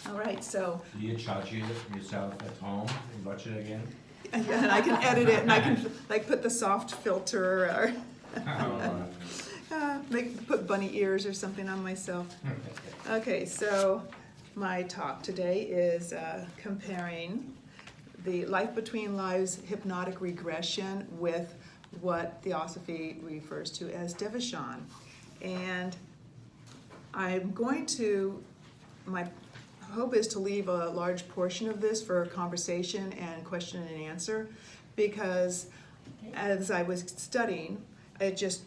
All right, so, Do you charge yourself at home and watch it again? and I can edit it, and I can like put the soft filter or put bunny ears or something on myself. Okay, so my talk today is comparing the Life Between Lives hypnotic regression with what Theosophy refers to as Devachan. And I'm going to, my hope is to leave a large portion of this for conversation and question and answer, because as I was studying, it just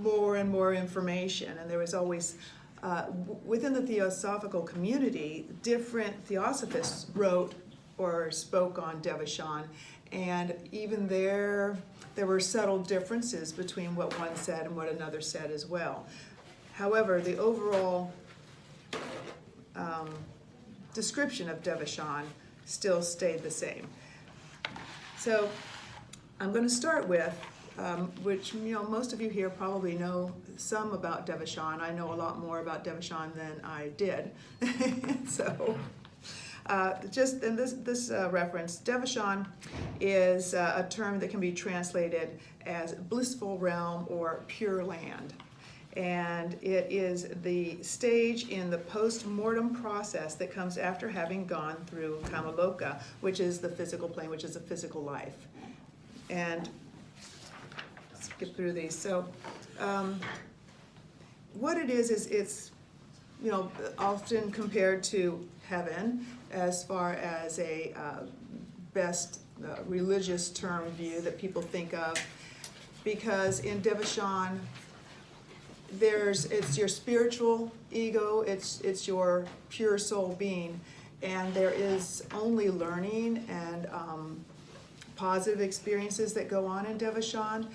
more and more information, and there was always within the Theosophical community, different Theosophists wrote or spoke on Devachan, and even there were subtle differences between what one said and what another said as well. However, the overall description of Devachan still stayed the same. So I'm going to start with which most of you here probably know some about Devachan. I know a lot more about Devachan than I did. So just in this reference, Devachan is a term that can be translated as blissful realm or pure land. And it is the stage in the post-mortem process that comes after having gone through Kamaloka, which is the physical plane, which is a physical life. And skip through these. So what it is it's often compared to heaven as far as a best religious term view that people think of, because in Devachan it's your spiritual ego, it's your pure soul being, and there is only learning and positive experiences that go on in Devachan.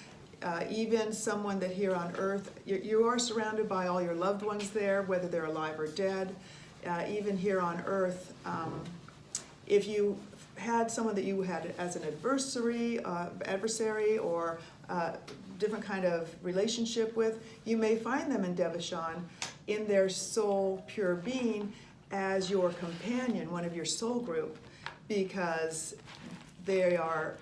Even someone that here on earth, you are surrounded by all your loved ones there, whether they're alive or dead. Even here on earth, if you had someone that you had as an adversary or different kind of relationship with, you may find them in Devachan in their soul pure being as your companion, one of your soul group, because they are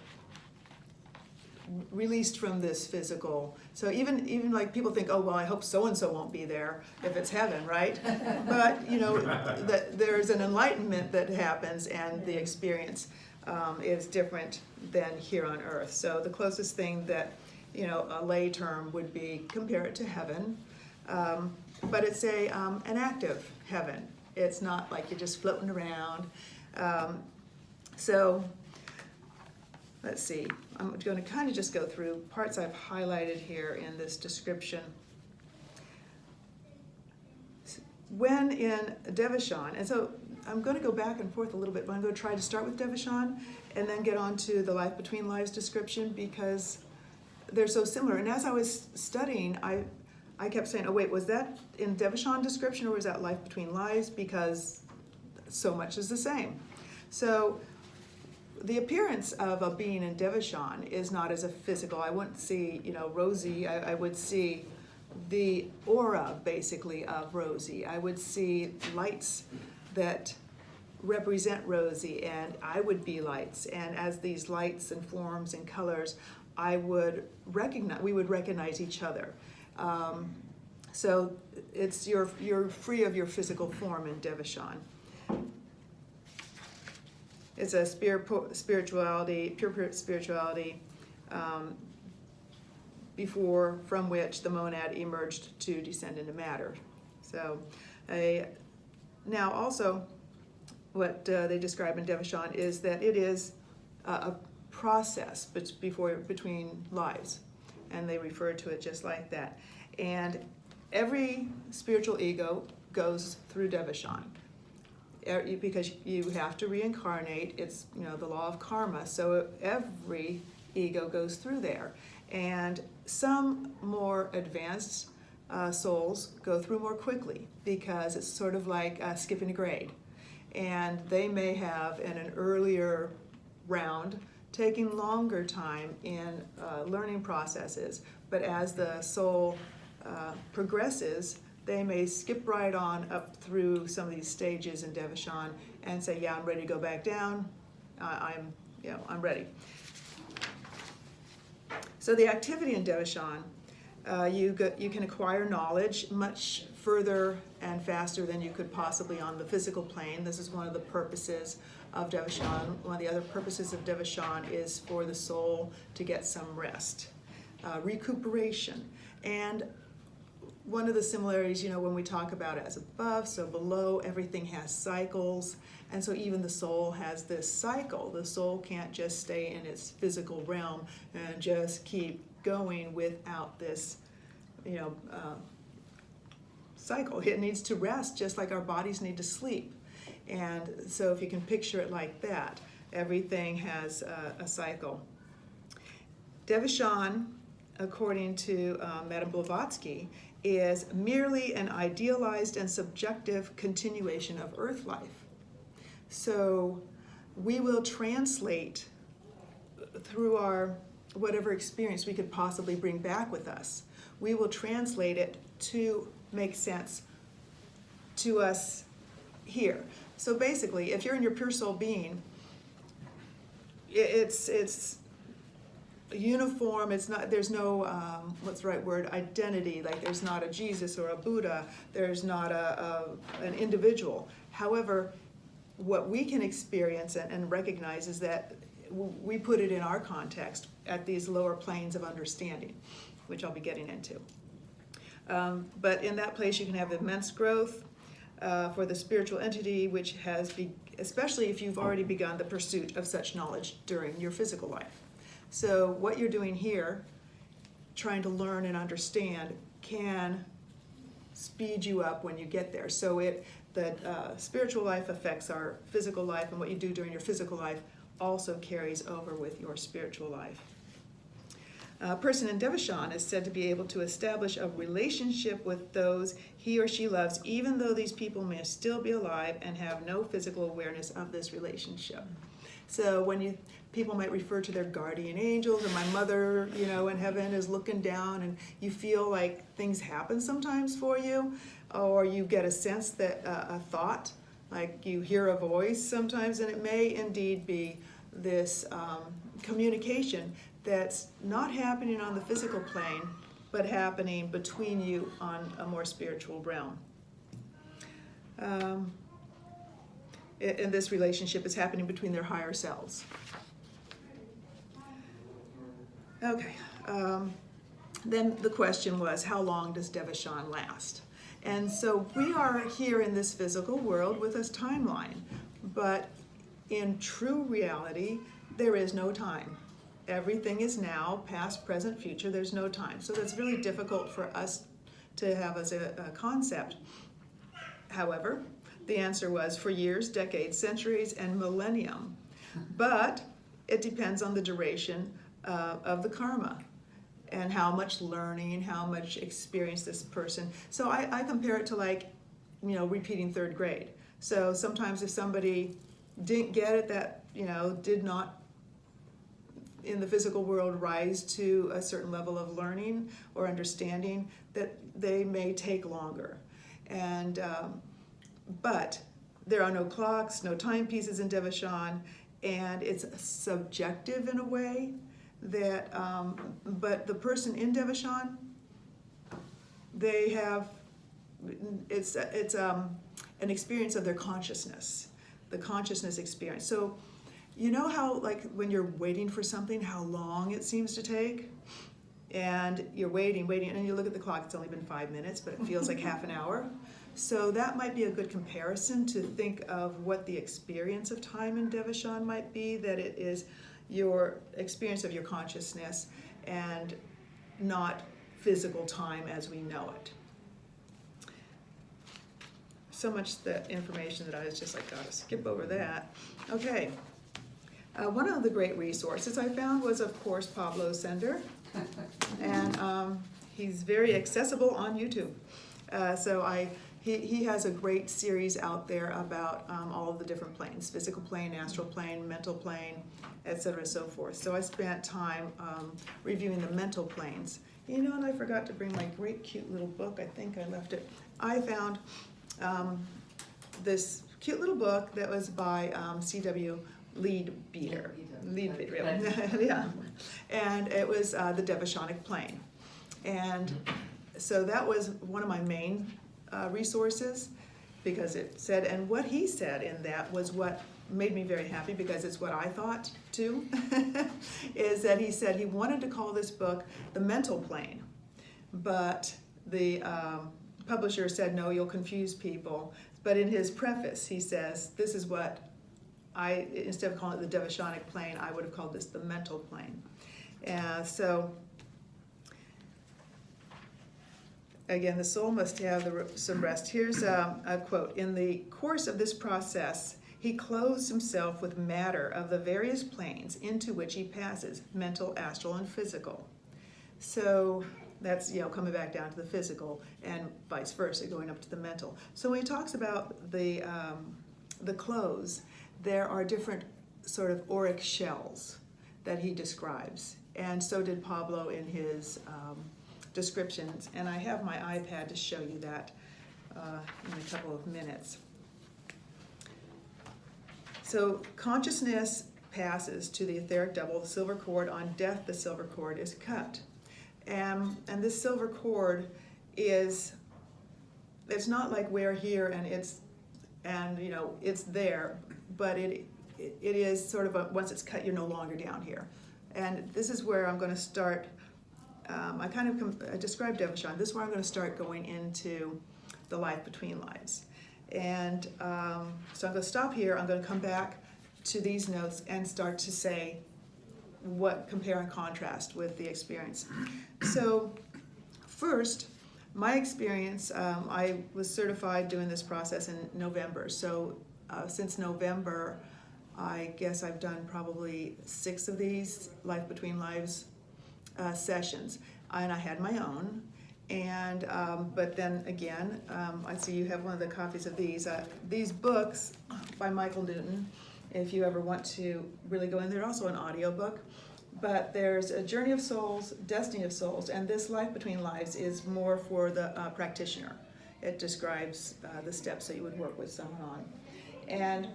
released from this physical. So even like people think, oh well, I hope so and so won't be there if it's heaven, right? But that there's an enlightenment that happens, and the experience is different than here on earth. So the closest thing that a lay term would be compare it to heaven, but it's an active heaven. It's not like you're just floating around. So let's see, I'm going to kind of just go through parts I've highlighted here in this description. When in Devachan, and so I'm going to go back and forth a little bit, but I'm going to try to start with Devachan and then get on to the Life Between Lives description, because they're so similar. And as I was studying, I kept saying, oh wait, was that in Devachan description or was that Life Between Lives? Because so much is the same. So the appearance of a being in Devachan is not as a physical. I wouldn't see, Rosie. I would see the aura, basically, of Rosie. I would see lights that represent Rosie, and I would be lights. And as these lights and forms and colors, we would recognize each other. So you're free of your physical form in Devachan. It's a spirituality, pure spirituality, from which the monad emerged to descend into matter. So, now also, what they describe in Devachan is that it is a process between lives, and they refer to it just like that. And every spiritual ego goes through Devachan, because you have to reincarnate. It's the law of karma. So every ego goes through there, and some more advanced souls go through more quickly, because it's sort of like skipping a grade, and they may have in an earlier round taking longer time in learning processes, but as the soul progresses, they may skip right on up through some of these stages in Devachan and say, yeah, I'm ready to go back down. I'm ready. So the activity in Devachan, you can acquire knowledge much further and faster than you could possibly on the physical plane. This is one of the purposes of Devachan. One of the other purposes of Devachan is for the soul to get some rest, recuperation. And one of the similarities, when we talk about it as above, so below, everything has cycles. And so even the soul has this cycle. The soul can't just stay in its physical realm and just keep going without this, cycle. It needs to rest just like our bodies need to sleep. And so if you can picture it like that, everything has a cycle. Devachan, according to Madame Blavatsky, is merely an idealized and subjective continuation of earth life. So we will translate through our whatever experience we could possibly bring back with us. We will translate it to make sense to us here. So basically, if you're in your pure soul being, it's uniform. It's not. There's no what's the right word? Identity. Like there's not a Jesus or a Buddha. There's not an individual. However, what we can experience and recognize is that we put it in our context at these lower planes of understanding, which I'll be getting into. But in that place, you can have immense growth for the spiritual entity, which has, especially if you've already begun the pursuit of such knowledge during your physical life. So what you're doing here, trying to learn and understand, can speed you up when you get there. So spiritual life affects our physical life, and what you do during your physical life also carries over with your spiritual life. A person in Devachan is said to be able to establish a relationship with those he or she loves, even though these people may still be alive and have no physical awareness of this relationship. So when people might refer to their guardian angels, or my mother, in heaven is looking down, and you feel like things happen sometimes for you, or you get a sense that a thought, like you hear a voice sometimes, and it may indeed be this communication that's not happening on the physical plane, but happening between you on a more spiritual realm. In this relationship, is happening between their higher selves. Okay. Then the question was, how long does Devachan last? And so we are here in this physical world with this timeline, but in true reality, there is no time. Everything is now, past, present, future, there's no time. So that's really difficult for us to have as a concept. However, the answer was for years, decades, centuries, and millennium. But it depends on the duration of the karma and how much learning, how much experience this person. So I compare it to repeating third grade. So sometimes if somebody didn't get it, that, did not in the physical world rise to a certain level of learning or understanding, that they may take longer. And but there are no clocks, no timepieces in Devachan, and it's subjective in a way that, but the person in Devachan, they have, it's an experience of their consciousness, the consciousness experience. So you know how, when you're waiting for something, how long it seems to take? And you're waiting, and you look at the clock, it's only been 5 minutes, but it feels like half an hour. So that might be a good comparison to think of what the experience of time in Devachan might be, that it is your experience of your consciousness and not physical time as we know it. So much that information that I was just gotta skip over that. Okay. One of the great resources I found was, of course, Pablo Sender, and he's very accessible on YouTube. He has a great series out there about all of the different planes: physical plane, astral plane, mental plane, etc., so forth. So I spent time reviewing the mental planes. And I forgot to bring my great cute little book. I think I left it I found this cute little book that was by C.W. Leadbeater. Leadbeater, yeah. And it was the Devachanic plane. And so that was one of my main resources, because it said, and what he said in that was what made me very happy, because it's what I thought too, is that he said he wanted to call this book The Mental Plane, but the publisher said, no, you'll confuse people. But in his preface, he says, this is what instead of calling it the Devachanic plane, I would have called this the mental plane. So, again, the soul must have some rest. Here's a quote. In the course of this process, he clothes himself with matter of the various planes into which he passes, mental, astral, and physical. So that's, coming back down to the physical, and vice versa, going up to the mental. So when he talks about the clothes, there are different sort of auric shells that he describes. And so did Pablo in his descriptions. And I have my iPad to show you that in a couple of minutes. So consciousness passes to the etheric double, the silver cord. On death, the silver cord is cut. And this silver cord it's not like we're here and it's there, but it is sort of once it's cut, you're no longer down here. And this is where I'm going to start. I described Devachan. This is where I'm going to start going into the life between lives. And so I'm going to stop here. I'm going to come back to these notes and start to say what compare and contrast with the experience. So first, my experience, I was certified doing this process in November. So since November, I guess I've done probably 6 of these Life Between Lives sessions. And I had my own. And but then again, I see you have one of the copies of these books by Michael Newton. If you ever want to really go in, they're also an audio book. But there's a Journey of Souls, Destiny of Souls, and this Life Between Lives is more for the practitioner. It describes the steps that you would work with someone on. And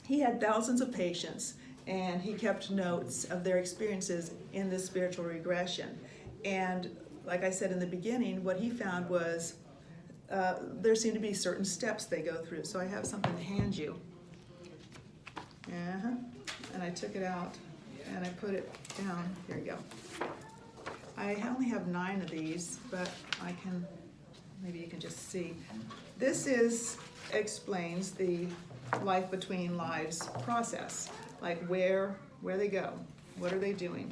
he had thousands of patients, and he kept notes of their experiences in this spiritual regression. And like I said in the beginning, what he found was there seemed to be certain steps they go through. So I have something to hand you. And I took it out and I put it down. Here you go. I only have 9 of these, but maybe you can just see. This explains the Life Between Lives process, like where they go, what are they doing.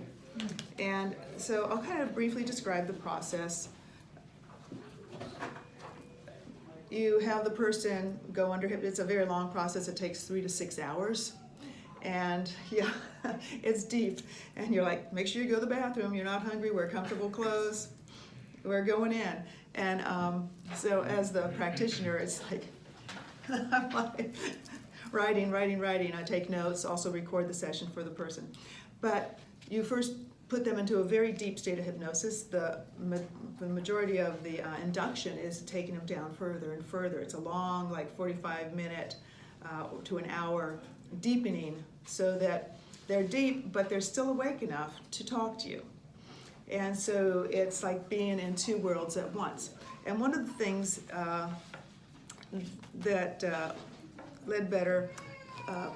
And so I'll kind of briefly describe the process. You have the person go under hypnosis. It's a very long process. It takes 3 to 6 hours. And yeah, it's deep. And you're like, make sure you go to the bathroom. You're not hungry. Wear comfortable clothes. We're going in. And so as the practitioner, it's like, I'm like writing. I take notes, also record the session for the person. But you first put them into a very deep state of hypnosis. The majority of the induction is taking them down further and further. It's a long, like 45-minute to an hour deepening, so that they're deep, but they're still awake enough to talk to you. And so it's like being in 2 worlds at once. And one of the things that Ledbetter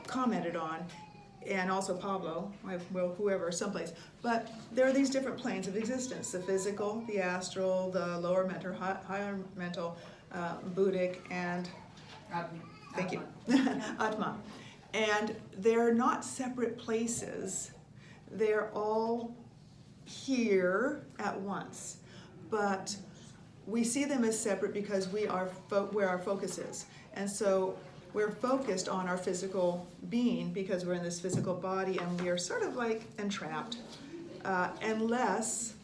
commented on, and also Pablo, well, whoever, someplace, but there are these different planes of existence: the physical, the astral, the lower mental, higher mental, Buddhic, and thank you, Atma. And they're not separate places. They're all here at once, but we see them as separate because we are where our focus is. And so we're focused on our physical being because we're in this physical body, and we are sort of like entrapped unless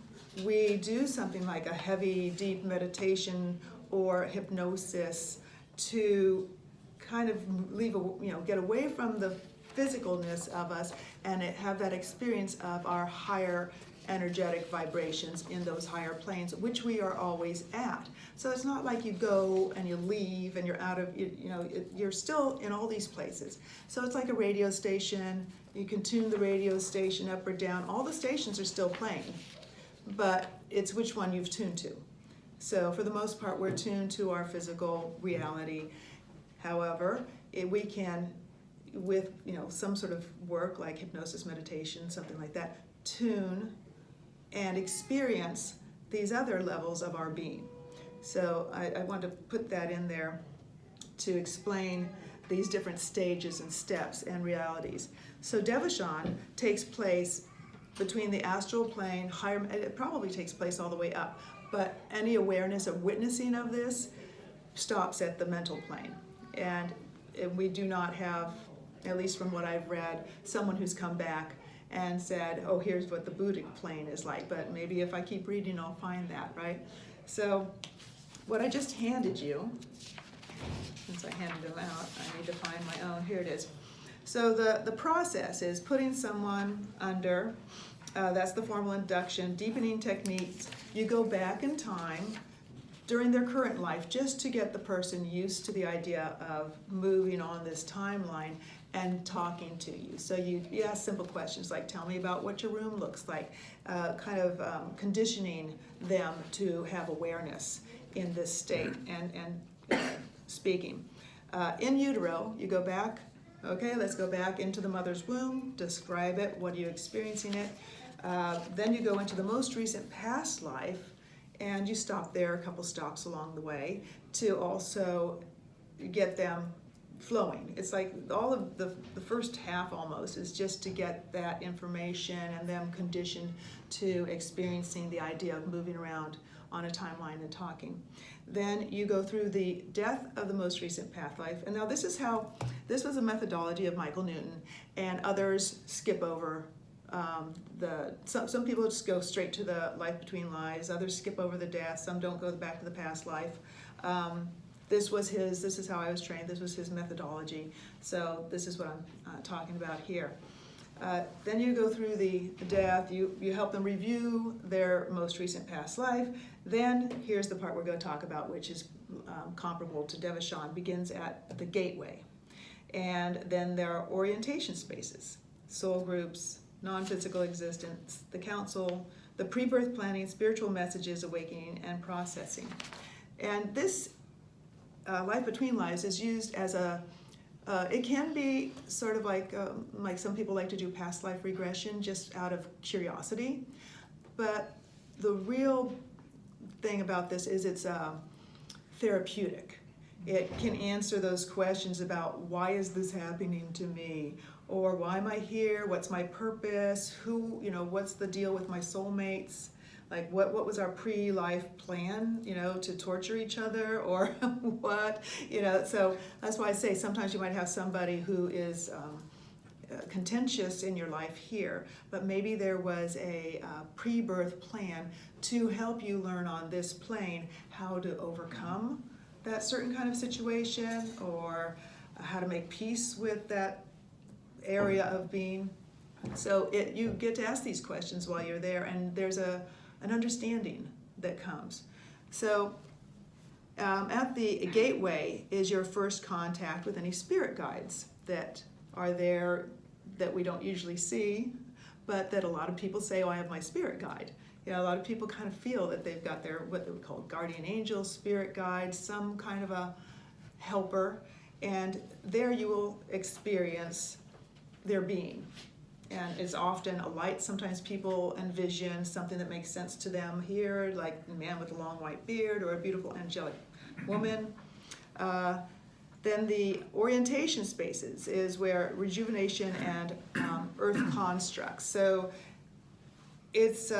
we do something like a heavy, deep meditation or hypnosis to kind of get away from the physicalness of us and have that experience of our higher energetic vibrations in those higher planes, which we are always at. So it's not like you go and you leave and you're out of, you're still in all these places. So it's like a radio station. You can tune the radio station up or down. All the stations are still playing, but it's which one you've tuned to. So for the most part, we're tuned to our physical reality. However, we can, with some sort of work like hypnosis, meditation, something like that, tune and experience these other levels of our being. So I want to put that in there to explain these different stages and steps and realities. So Devachan takes place between the astral plane, higher, it probably takes place all the way up, but any awareness or witnessing of this stops at the mental plane. And we do not have, at least from what I've read, someone who's come back and said, oh, here's what the Buddhic plane is like, but maybe if I keep reading, I'll find that, right? So what I just handed you, since I handed them out, I need to find my own. Here it is. So the process is putting someone under, that's the formal induction, deepening techniques. You go back in time during their current life just to get the person used to the idea of moving on this timeline and talking to you. So you ask simple questions like, tell me about what your room looks like, conditioning them to have awareness in this state and speaking. In utero, you go back, okay, let's go back into the mother's womb, describe it, what are you experiencing it. Then you go into the most recent past life, and you stop there, a couple stops along the way, to also get them flowing. It's like all of the first half almost is just to get that information and them conditioned to experiencing the idea of moving around on a timeline and talking. Then you go through the death of the most recent past life. And now this was a methodology of Michael Newton, and others skip over some people just go straight to the life between lives, others skip over the death, some don't go back to the past life. This is how I was trained, this was his methodology, so this is what I'm talking about here. Then you go through the death, you help them review their most recent past life. Then here's the part we're going to talk about, which is comparable to Devachan, begins at the gateway. And then there are orientation spaces, soul groups, non-physical existence, the council, the pre-birth planning, spiritual messages, awakening, and processing. And this life between lives is used as it can be sort of like some people like to do past life regression just out of curiosity, but the real thing about this is it's therapeutic. It can answer those questions about why is this happening to me, or why am I here, what's my purpose, what's the deal with my soulmates, like what was our pre-life plan, to torture each other, or what, so that's why I say sometimes you might have somebody who is contentious in your life here, but maybe there was a pre-birth plan to help you learn on this plane how to overcome that certain kind of situation, or how to make peace with that area of being. So you get to ask these questions while you're there, and there's an understanding that comes. So at the gateway is your first contact with any spirit guides that are there that we don't usually see, but that a lot of people say, oh, I have my spirit guide. A lot of people kind of feel that they've got their, what they would call guardian angel, spirit guide, some kind of a helper, and there you will experience their being. And it's often a light. Sometimes people envision something that makes sense to them here, like a man with a long white beard or a beautiful angelic woman. Then the orientation spaces is where rejuvenation and earth constructs. So it's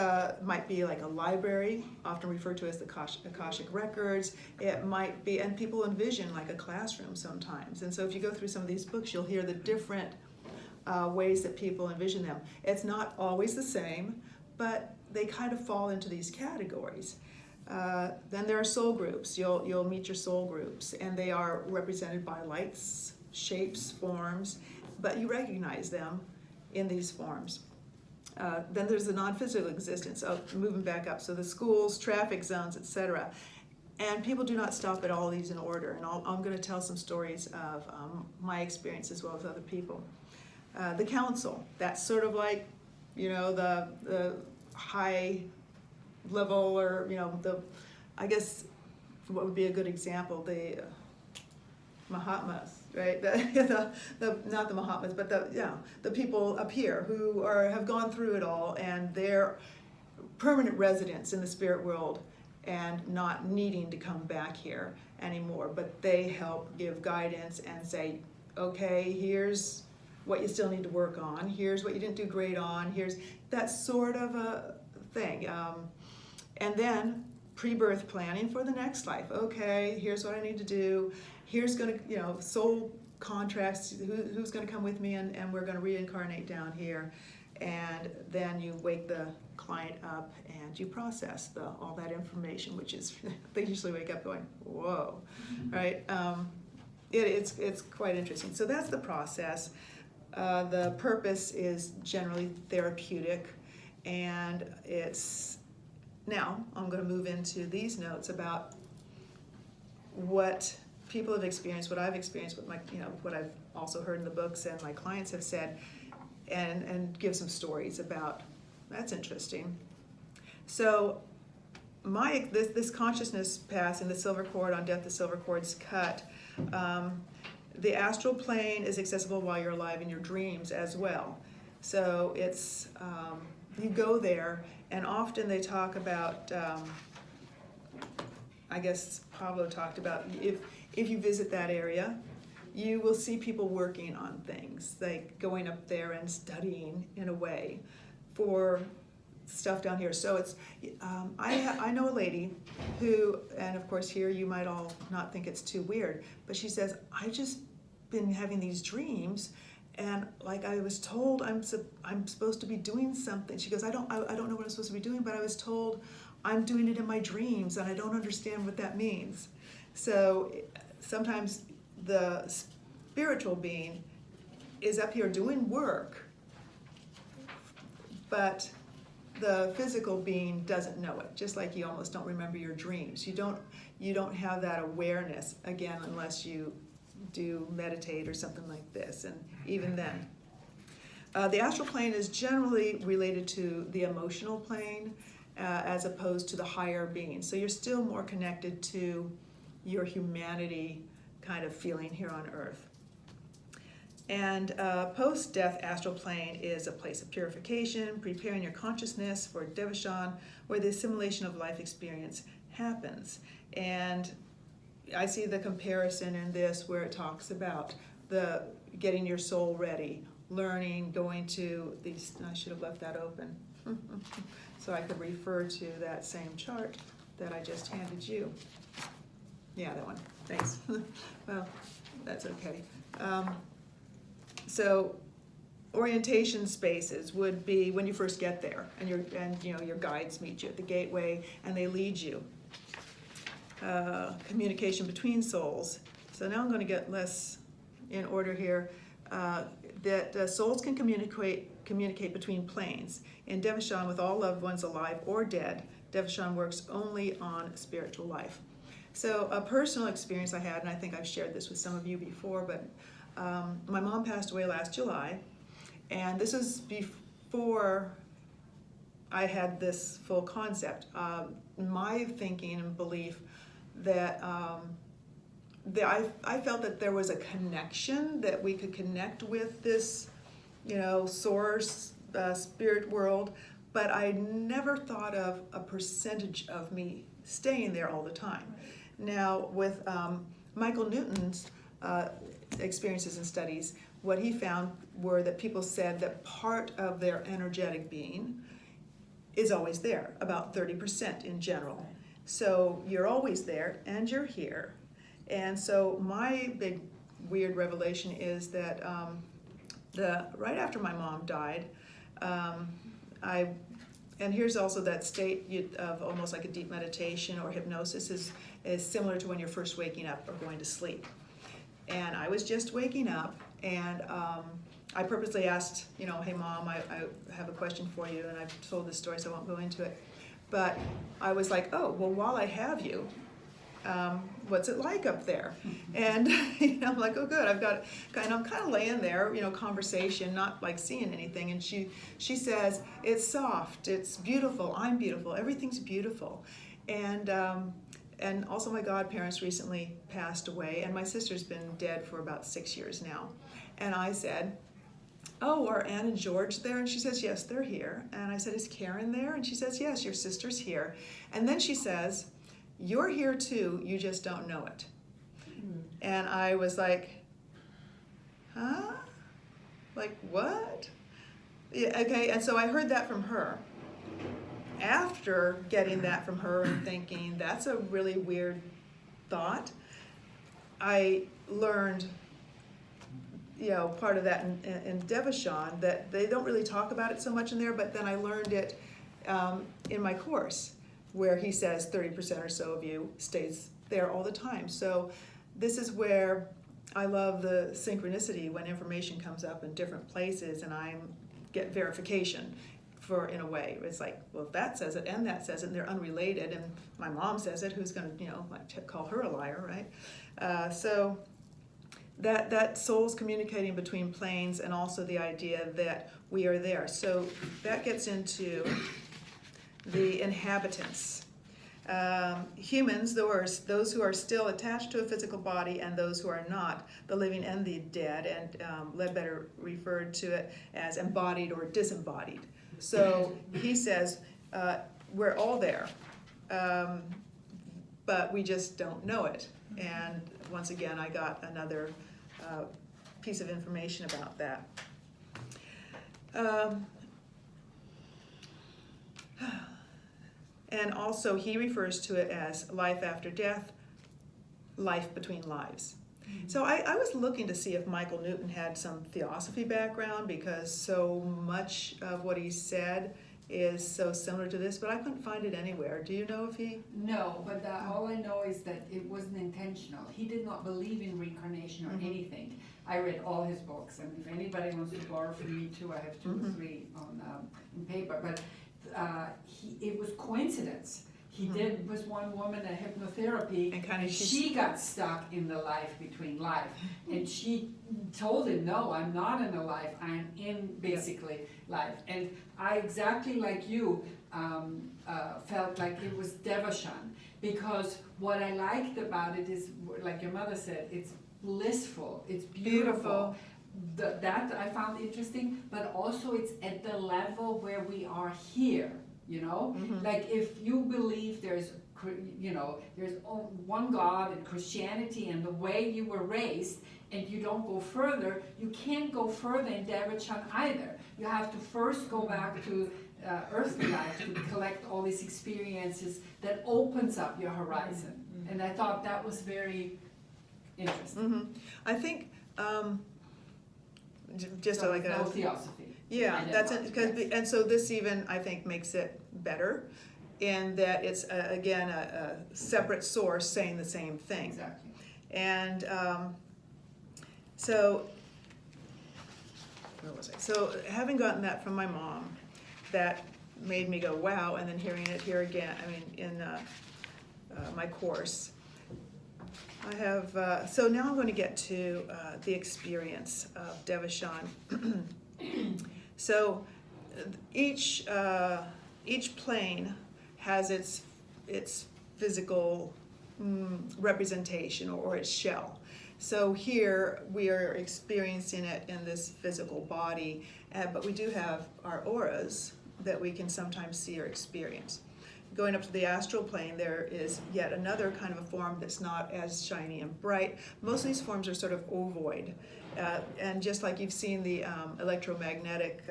might be like a library, often referred to as the Akashic records. It might be, and people envision like a classroom sometimes. And so if you go through some of these books, you'll hear the different ways that people envision them. It's not always the same, but they kind of fall into these categories. Then there are soul groups. You'll meet your soul groups, and they are represented by lights, shapes, forms, but you recognize them in these forms. Then there's the non-physical existence of moving back up. So the schools, traffic zones, etc. And people do not stop at all these in order. And I'm going to tell some stories of my experience as well as other people. The council, that's sort of like, the high level, or, I guess what would be a good example, the Mahatmas, right? Not the Mahatmas, but the people up here who have gone through it all, and they're permanent residents in the spirit world and not needing to come back here anymore. But they help give guidance and say, okay, here's what you still need to work on. Here's what you didn't do great on. Here's that sort of a thing. And then pre-birth planning for the next life. Okay, here's what I need to do. Here's going to, soul contracts, who's going to come with me, and we're going to reincarnate down here. And then you wake the client up and you process all that information, which is, they usually wake up going, whoa, right? It's quite interesting. So that's the process. The purpose is generally therapeutic, and now I'm going to move into these notes about what people have experienced, what I've experienced, what I've also heard in the books and my clients have said, and give some stories about. That's interesting. So this consciousness pass in the silver cord, on death the silver cord's cut. The astral plane is accessible while you're alive in your dreams as well. So it's you go there, and often they talk about, I guess Pablo talked about, if you visit that area, you will see people working on things, like going up there and studying in a way for stuff down here. So it's, I know a lady who, and of course here you might all not think it's too weird, but she says, I just been having these dreams, and like I was told I'm supposed to be doing something. She goes, I don't know what I'm supposed to be doing, but I was told I'm doing it in my dreams, and I don't understand what that means. So sometimes the spiritual being is up here doing work, but the physical being doesn't know it. Just like you almost don't remember your dreams. You don't have that awareness again unless you do meditate or something like this, and even then. The astral plane is generally related to the emotional plane as opposed to the higher being. So you're still more connected to your humanity kind of feeling here on earth. And post-death astral plane is a place of purification, preparing your consciousness for Devachan, where the assimilation of life experience happens. And I see the comparison in this where it talks about the getting your soul ready, learning, going to these. I should have left that open so I could refer to that same chart that I just handed you. Yeah, that one. Thanks. Well, that's okay. So orientation spaces would be when you first get there, and your guides meet you at the gateway and they lead you. Communication between souls. So now I'm going to get less in order here. That souls can communicate between planes. In Devachan, with all loved ones alive or dead, Devachan works only on spiritual life. So a personal experience I had, and I think I've shared this with some of you before, but my mom passed away last July, and this was before I had this full concept. My thinking and belief that I felt that there was a connection, that we could connect with this, source, spirit world, but I never thought of a percentage of me staying there all the time. Now, with Michael Newton's experiences and studies, what he found were that people said that part of their energetic being is always there, about 30% in general. So you're always there, and you're here. And so my big weird revelation is that right after my mom died, and here's also that state of almost like a deep meditation or hypnosis is similar to when you're first waking up or going to sleep. And I was just waking up, and I purposely asked, hey Mom, I have a question for you, and I've told this story so I won't go into it. But I was like, oh, well, while I have you, what's it like up there? And I'm like, oh good, and I'm kind of laying there, conversation, not like seeing anything. And she says, it's soft, it's beautiful, I'm beautiful, everything's beautiful. And also my godparents recently passed away, and my sister's been dead for about 6 years now. And I said, oh, are Ann and George there? And she says, yes, they're here. And I said, is Karen there? And she says, yes, your sister's here. And then she says, you're here too, you just don't know it. And I was like, huh? Like what? Yeah, okay, and so I heard that from her. After getting that from her and thinking, that's a really weird thought, I learned, part of that in Devachan, that they don't really talk about it so much in there, but then I learned it in my course, where he says 30% or so of you stays there all the time. So this is where I love the synchronicity when information comes up in different places and I get verification in a way. It's like, well, if that says it and that says it, and they're unrelated, and my mom says it, who's going to, call her a liar, right? So that soul's communicating between planes, and also the idea that we are there. So that gets into the inhabitants. Humans, those who are still attached to a physical body, and those who are not, the living and the dead, and Ledbetter referred to it as embodied or disembodied. So he says, we're all there, but we just don't know it. And once again, I got another piece of information about that. And also he refers to it as life after death, life between lives. So I was looking to see if Michael Newton had some theosophy background, because so much of what he said is so similar to this, but I couldn't find it anywhere. Do you know if he? No, but all I know is that it wasn't intentional. He did not believe in reincarnation or anything. I read all his books, and if anybody wants to borrow from me too, I have 2 or 3 on in paper. But it was coincidence. He did with one woman a hypnotherapy, and she got stuck in the life between life. And she told him, no, I'm not in a life, I'm in basically life. And I, exactly like you, felt like it was Devachan, because what I liked about it is, like your mother said, it's blissful, it's beautiful. That I found interesting, but also it's at the level where we are here. Like if you believe there's one God and Christianity and the way you were raised, and you don't go further, you can't go further in Devachan either. You have to first go back to earthly life to collect all these experiences that opens up your horizon. And I thought that was very interesting. I think just so like no theosophy. Yeah, that's it. And so this even, I think, makes it better in that it's again a separate source saying the same thing. Exactly. And so where was I? So having gotten that from my mom, that made me go wow, and then hearing it here again. I mean, in my course, I have. So now I'm going to get to the experience of Devachan. So each plane has its physical representation or its shell. So here we are experiencing it in this physical body, but we do have our auras that we can sometimes see or experience. Going up to the astral plane, there is yet another kind of a form that's not as shiny and bright. Most of these forms are sort of ovoid. And just like you've seen the electromagnetic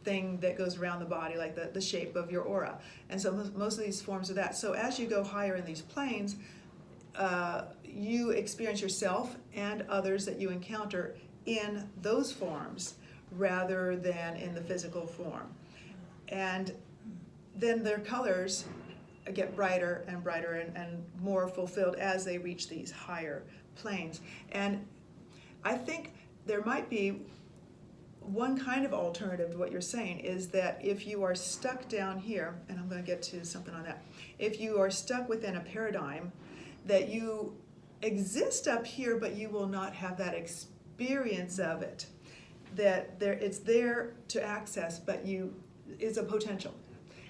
thing that goes around the body, like the shape of your aura. And so most of these forms are that. So as you go higher in these planes, you experience yourself and others that you encounter in those forms rather than in the physical form. And then their colors get brighter and brighter and more fulfilled as they reach these higher planes. And I think there might be one kind of alternative to what you're saying, is that if you are stuck down here, and I'm going to get to something on that, if you are stuck within a paradigm, that you exist up here, but you will not have that experience of it. That it's there to access, but it's a potential.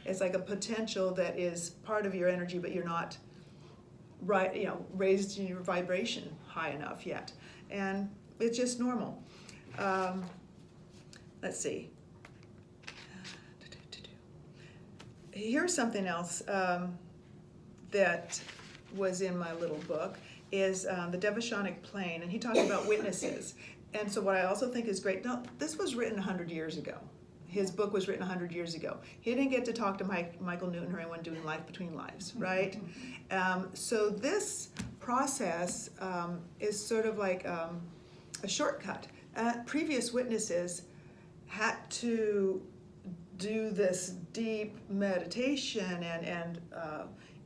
It's like a potential that is part of your energy, but you're not raised in your vibration high enough yet. And it's just normal. Let's see. Here's something else that was in my little book, is the Devachanic plane, and he talked about witnesses. And so what I also think is great, now this was written 100 years ago. His book was written 100 years ago. He didn't get to talk to Michael Newton or anyone doing Life Between Lives, right? So this process is sort of like a shortcut. Previous witnesses had to do this deep meditation and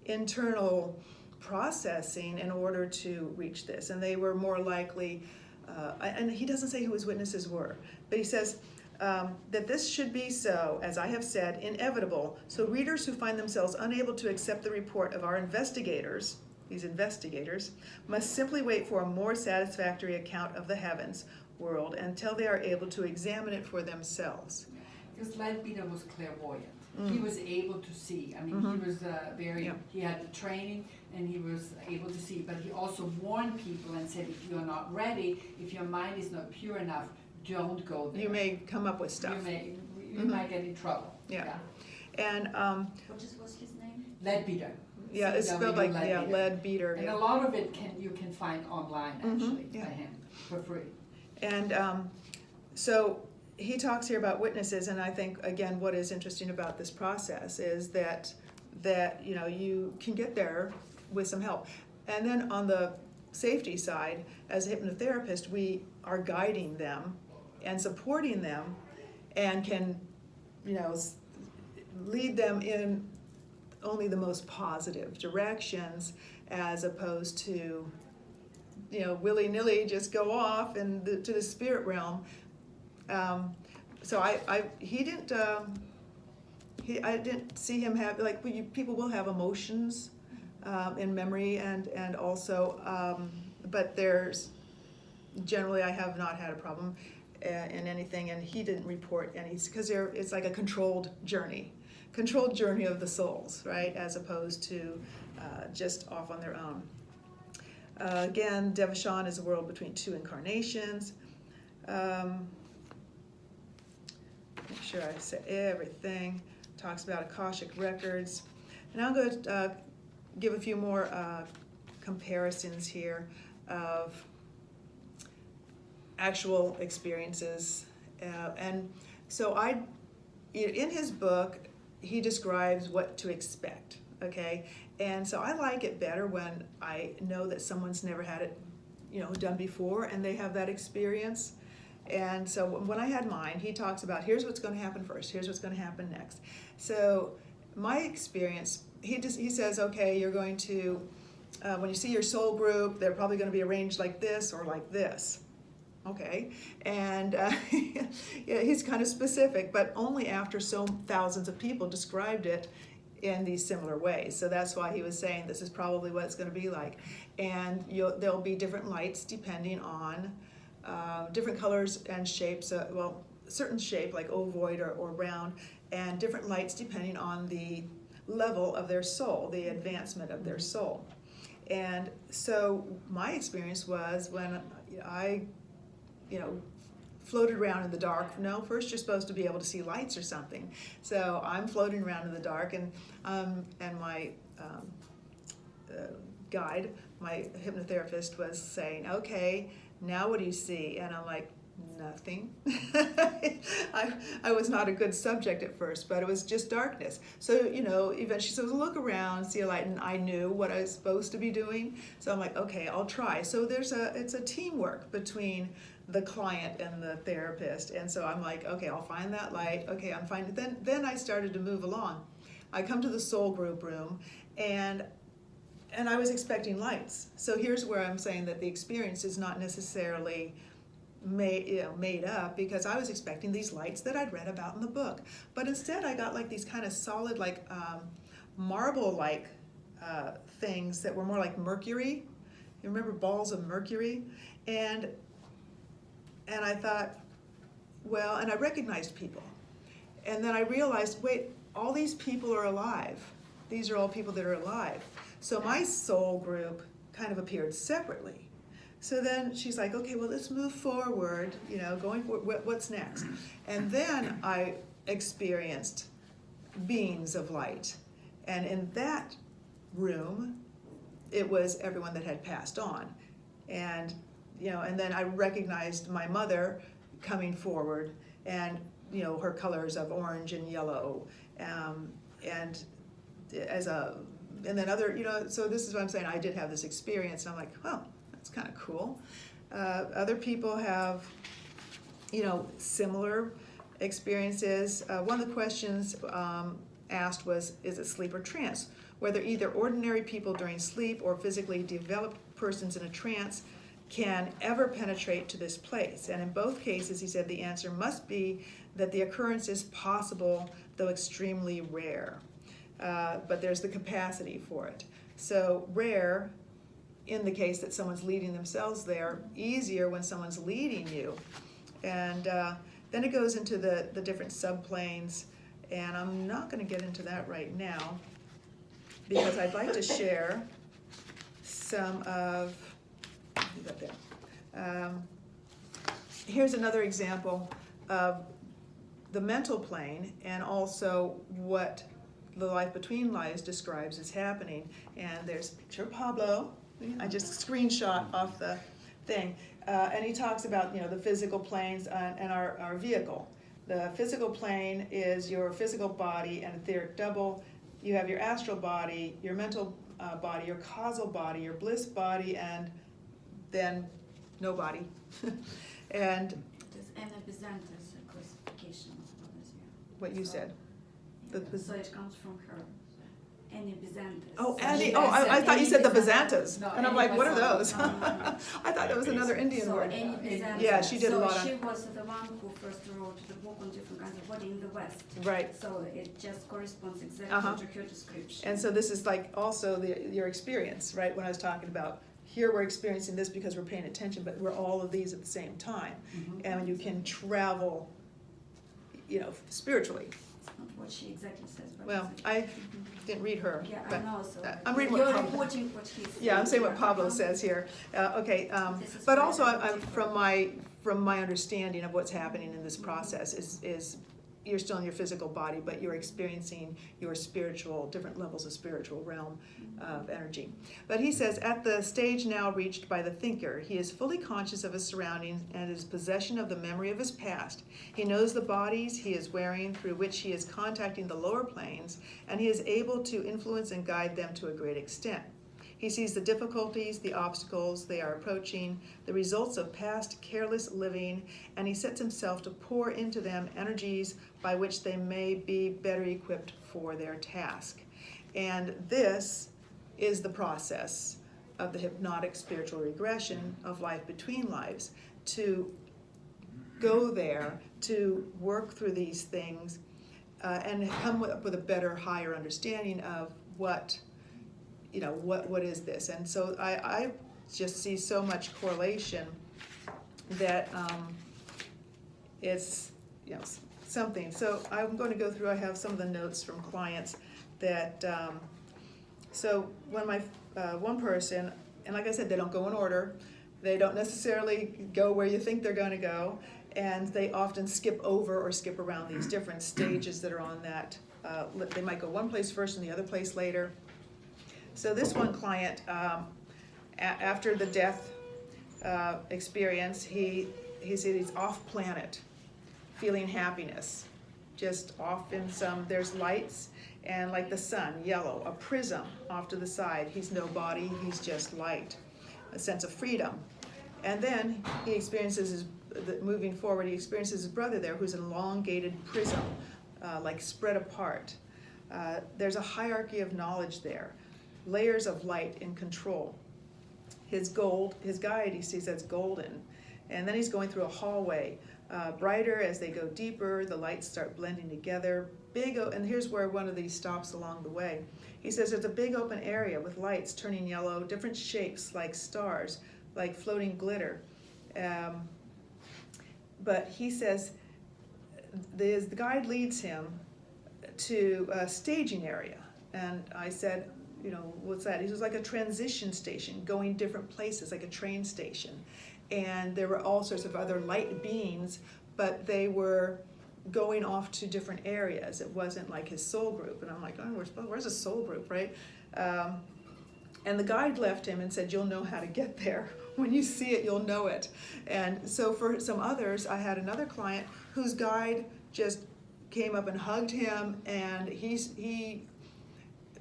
internal processing in order to reach this. And they were more likely, and he doesn't say who his witnesses were, but he says, that this should be so, as I have said, inevitable, so readers who find themselves unable to accept the report of our investigators, these investigators, must simply wait for a more satisfactory account of the heavens world until they are able to examine it for themselves. Because Leadbeater was clairvoyant. He was able to see. I mean, he was he had the training and he was able to see, but he also warned people and said, if you're not ready, if your mind is not pure enough, don't go there. You may come up with stuff. You might get in trouble. Yeah. And What was his name? Leadbeater. yeah, it's spelled like Leadbeater. And Yeah. a lot of it you can find online actually by him for free. And so he talks here about witnesses, and I think again what is interesting about this process is that you can get there with some help. And then on the safety side, as a hypnotherapist, we are guiding them and supporting them, and can lead them in only the most positive directions, as opposed to willy-nilly just go off and to the spirit realm. So I didn't see him have, like, people will have emotions in memory and also, but there's generally I have not had a problem in anything, and he didn't report any, because it's like a controlled journey of the souls, right, as opposed to just off on their own. Again, Devachan is a world between two incarnations. Make sure I say everything. Talks about Akashic records. And I'm going to give a few more comparisons here of actual experiences. And so in his book, he describes what to expect, okay? And so I like it better when I know that someone's never had it, done before, and they have that experience. And so when I had mine, he talks about, here's what's going to happen first, here's what's going to happen next. So my experience, he says, okay, you're going to, when you see your soul group, they're probably going to be arranged like this or like this. Okay, and yeah, he's kind of specific, but only after so thousands of people described it in these similar ways. So that's why he was saying this is probably what it's going to be like. And there'll be different lights depending on different colors and shapes, certain shape like ovoid or round, and different lights depending on the level of their soul, the advancement of their soul. And so my experience was when I floated around in the dark. No, first you're supposed to be able to see lights or something. So I'm floating around in the dark, and my guide, my hypnotherapist, was saying, okay, now what do you see? And I'm like, nothing. I was not a good subject at first, but it was just darkness. So, eventually she says, look around, see a light, and I knew what I was supposed to be doing. So I'm like, okay, I'll try. So it's a teamwork between the client and the therapist. And so I'm like, okay, I'll find that light. Okay, I'm fine. Then I started to move along. I come to the soul group room, and I was expecting lights. So here's where I'm saying that the experience is not necessarily made up, because I was expecting these lights that I'd read about in the book. But instead I got like these kind of solid, like marble-like things that were more like mercury. You remember balls of mercury? And I thought, well, and I recognized people. And then I realized, wait, all these people are alive. These are all people that are alive. So my soul group kind of appeared separately. So then she's like, okay, well, let's move forward, going forward, what's next? And then I experienced beings of light. And in that room, it was everyone that had passed on. And, and then I recognized my mother coming forward, and, her colors of orange and yellow, and then other, so this is what I'm saying, I did have this experience, and I'm like, well, that's kind of cool. Other people have, similar experiences. One of the questions asked was, is it sleep or trance? Whether either ordinary people during sleep or physically developed persons in a trance can ever penetrate to this place. And in both cases, he said the answer must be that the occurrence is possible, though extremely rare. But there's the capacity for it. So rare in the case that someone's leading themselves there, easier when someone's leading you. And then it goes into the different subplanes, and I'm not going to get into that right now, because I'd like to share some of, here's another example of the mental plane, and also what the life between lives describes as happening. And there's a picture of Pablo. I just screenshot off the thing. And he talks about, the physical planes and our vehicle. The physical plane is your physical body and etheric double. You have your astral body, your mental body, your causal body, your bliss body, and then no body. And Does Anna Byzantius classification of what is here? what you said. So it comes from her. Annie Byzantius. Oh, So Annie. she Oh, has I thought you said the Annie Byzantas. No, And I'm Annie like, what are Byzantius. those? No, no, no. I thought that was another Indian So word. Annie Byzantius. Yeah, she did a lot So on- she was the one who first wrote the book on different kinds of body in the West. Right. So it just corresponds exactly Uh-huh. to her description. And so this is like also your experience, right? When I was talking about, here we're experiencing this because we're paying attention, but we're all of these at the same time. Mhm. And you can travel, spiritually. It's not what she exactly says, but Well, it's I didn't read her. yeah, I but know. So I'm reading what you're Pablo- reporting what he's Yeah, I'm saying what here. Pablo Uh-huh. says here. Okay, This is but very also I'm different. from my understanding of what's happening in this process is you're still in your physical body, but you're experiencing your different levels of spiritual realm of energy. But he says, at the stage now reached by the thinker, he is fully conscious of his surroundings and his possession of the memory of his past. He knows the bodies he is wearing through which he is contacting the lower planes, and he is able to influence and guide them to a great extent. He sees the difficulties, the obstacles they are approaching, the results of past careless living, and he sets himself to pour into them energies by which they may be better equipped for their task. And this is the process of the hypnotic spiritual regression of life between lives, to go there, to work through these things, and come up with a better, higher understanding of what is this. And so I just see so much correlation that it's something. So I'm going to go through, I have some of the notes from clients that so when my one person, and like I said, they don't go in order, they don't necessarily go where you think they're going to go, and they often skip over or skip around these different stages that are on that. They might go one place first and the other place later. So this one client, after the death experience, he said he's off planet, feeling happiness, just off in there's lights, and like the sun, yellow, a prism off to the side. He's no body, he's just light, a sense of freedom. And then he experiences moving forward, he experiences his brother there, who's an elongated prism, like spread apart. There's a hierarchy of knowledge there. Layers of light in control. His guide, he sees as golden, And then he's going through a hallway, brighter as they go deeper, the lights start blending together. And here's where one of these stops along the way. He says there's a big open area with lights turning yellow, different shapes like stars, like floating glitter. But he says the guide leads him to a staging area. And I said, what's that? He was like a transition station, going different places, like a train station. And there were all sorts of other light beings, but they were going off to different areas. It wasn't like his soul group. And I'm like, where's a soul group, right? And the guide left him and said, you'll know how to get there. When you see it, you'll know it. And so for some others, I had another client whose guide just came up and hugged him, and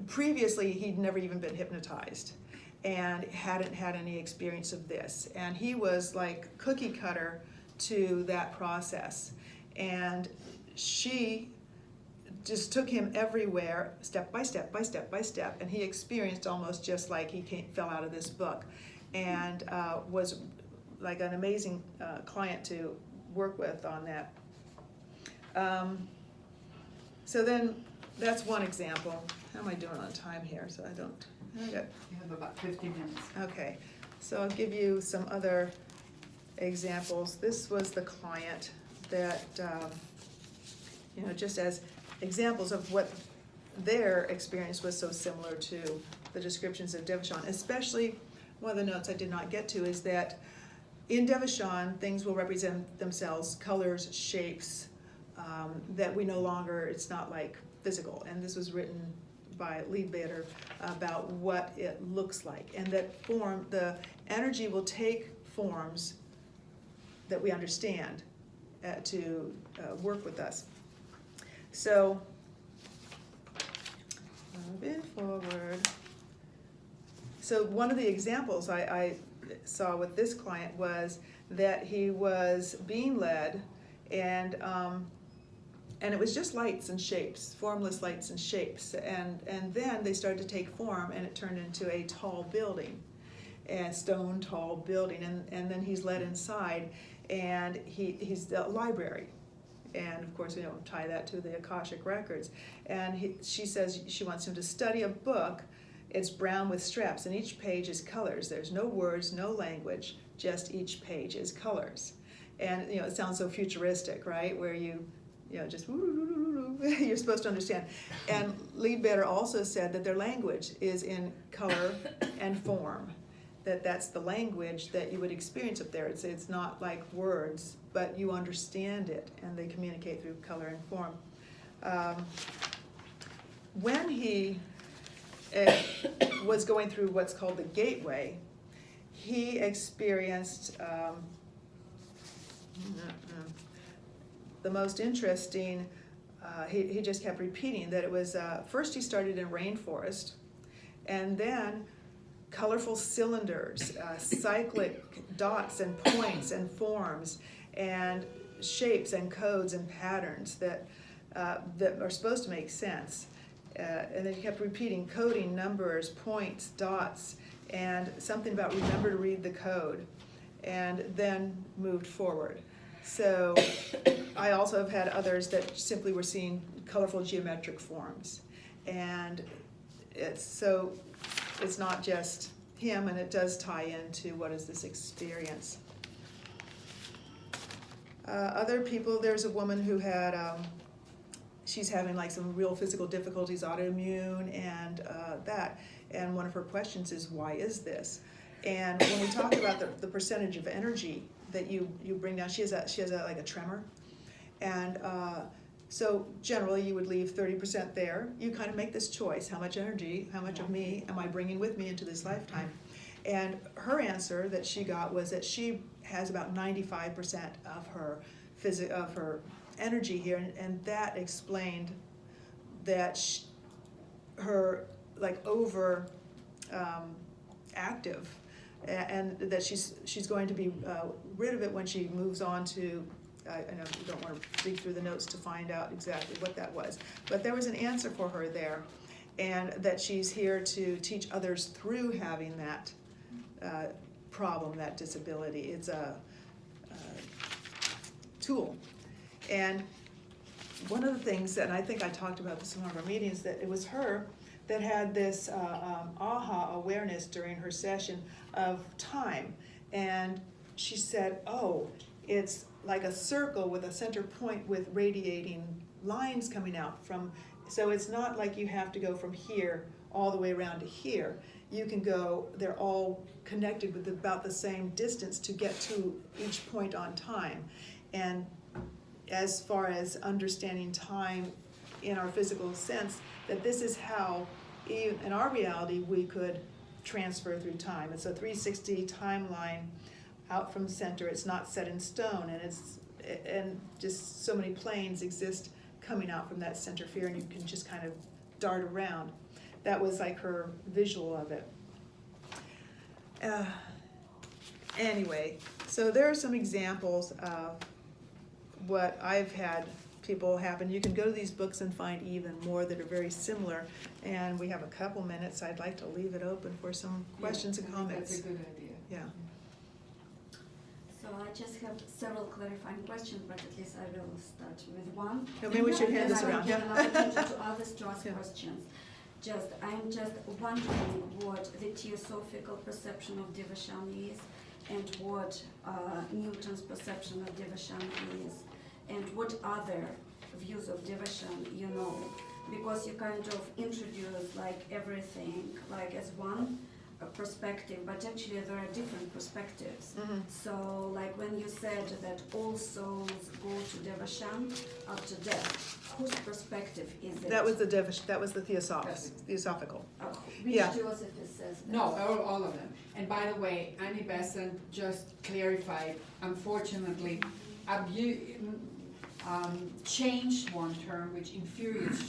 previously he'd never even been hypnotized and hadn't had any experience of this. And he was like cookie cutter to that process. And she just took him everywhere, step by step by step by step, and he experienced almost just like he fell out of this book, and was like an amazing client to work with on that. So then that's one example. How am I doing on time here? So I got, You have about 50 minutes. okay. So I'll give you some other examples. This was the client that, just as examples of what their experience was so similar to the descriptions of Devachan. Especially, one of the notes I did not get to is that in Devachan, things will represent themselves, colors, shapes, that we no longer, it's not like physical. And this was written by Leadbeater about what it looks like. And that the energy will take forms that we understand to work with us. So, moving forward. So one of the examples I saw with this client was that he was being led, and it was just lights and shapes, formless lights and shapes. And then they started to take form, and it turned into a tall building, a stone tall building. And then he's led inside, and he's the library. And of course, tie that to the Akashic records. And she says she wants him to study a book. It's brown with straps, and each page is colors. There's no words, no language, just each page is colors. And it sounds so futuristic, right? Where just you're supposed to understand. And Leadbeater also said that their language is in color and form. That's the language that you would experience up there. It's not like words, but you understand it, and they communicate through color and form. When he was going through what's called the gateway, he experienced the most interesting, he just kept repeating that it was, first he started in rainforest, and then colorful cylinders, cyclic dots and points and forms and shapes and codes and patterns that are supposed to make sense. And then he kept repeating coding, numbers, points, dots, and something about remember to read the code, and then moved forward. So I also have had others that simply were seeing colorful geometric forms. And it's not just him, and it does tie into what is this experience. Other people, there's a woman who had, she's having like some real physical difficulties, autoimmune and that. And one of her questions is, why is this? And when we talk about the percentage of energy that you bring down, she has like a tremor. And so generally you would leave 30% there. You kind of make this choice, how much energy, how much of me am I bringing with me into this lifetime? And her answer that she got was that she has about 95% of her energy here, and that explained that her like over active, and that she's going to be rid of it when she moves on to, I know you don't want to dig through the notes to find out exactly what that was, but there was an answer for her there, and that she's here to teach others through having that problem, that disability. It's tool. And one of the things, and I think I talked about this in one of our meetings, that it was her that had this aha awareness during her session of time. And she said, oh, it's like a circle with a center point with radiating lines coming out from, so it's not like you have to go from here all the way around to here. You can go, they're all connected with about the same distance to get to each point on time. And as far as understanding time in our physical sense, that this is how, even in our reality, we could transfer through time. It's a 360 timeline out from center. It's not set in stone, and just so many planes exist coming out from that center sphere, and you can just kind of dart around. That was like her visual of it. Anyway, so there are some examples of what I've had people happen. You can go to these books and find even more that are very similar. And we have a couple minutes. I'd like to leave it open for some questions and comments. That's a good idea. Yeah. So I just have several clarifying questions, but at least I will start with one. So maybe we should hand this And around. then I will give an opportunity to others to ask Yeah. questions. I'm just wondering what the Theosophical perception of Devachan is, and what Newton's perception of Devachan is, and what other views of Devachan you know, because you kind of introduce like everything like as one perspective, but actually there are different perspectives. Mhm. So like when you said that all souls go to Devachan after death, whose perspective is it? That was the Theosophical. Which Yeah. Theosophist says that? No, all of them. And by the way, Annie Besant just clarified, unfortunately, changed one term which infuriates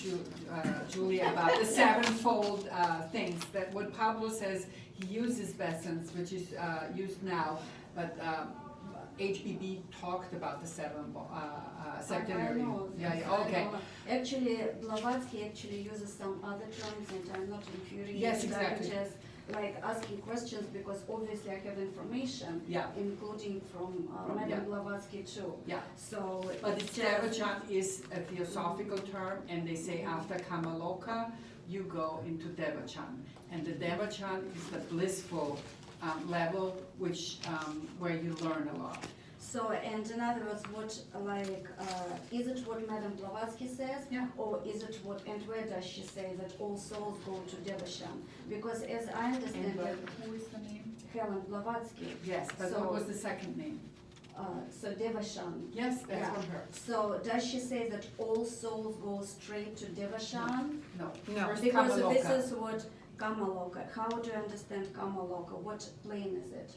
Julia about the sevenfold things. That what Pablo says, he uses Besant's, which is used now, but HBB talked about the seven septenary. I know. Yeah, okay. I know. Actually, Blavatsky actually uses some other terms, and I'm not infuriated. Yes, exactly. I'm just like asking questions because obviously I have information, Yeah. including from Madame Yeah. Blavatsky too. Yeah. So But it's the Devachan is a theosophical term, and they say after Kamaloka, you go into Devachan. And the Devachan is the blissful level, which where you learn a lot. So, and in other words, what is it what Madame Blavatsky says? Yeah. Or is it what, and where does she say that all souls go to Devachan? Because as I understand And it, who is the name? Helen Blavatsky, Yes, but So- what was the second name? so Devachan. Yes, that's Yeah. from her. So does she say that all souls go straight to Devachan? No. No. First Because Kamaloka. this is what Kamaloka, how do you understand Kamaloka? What plane is it?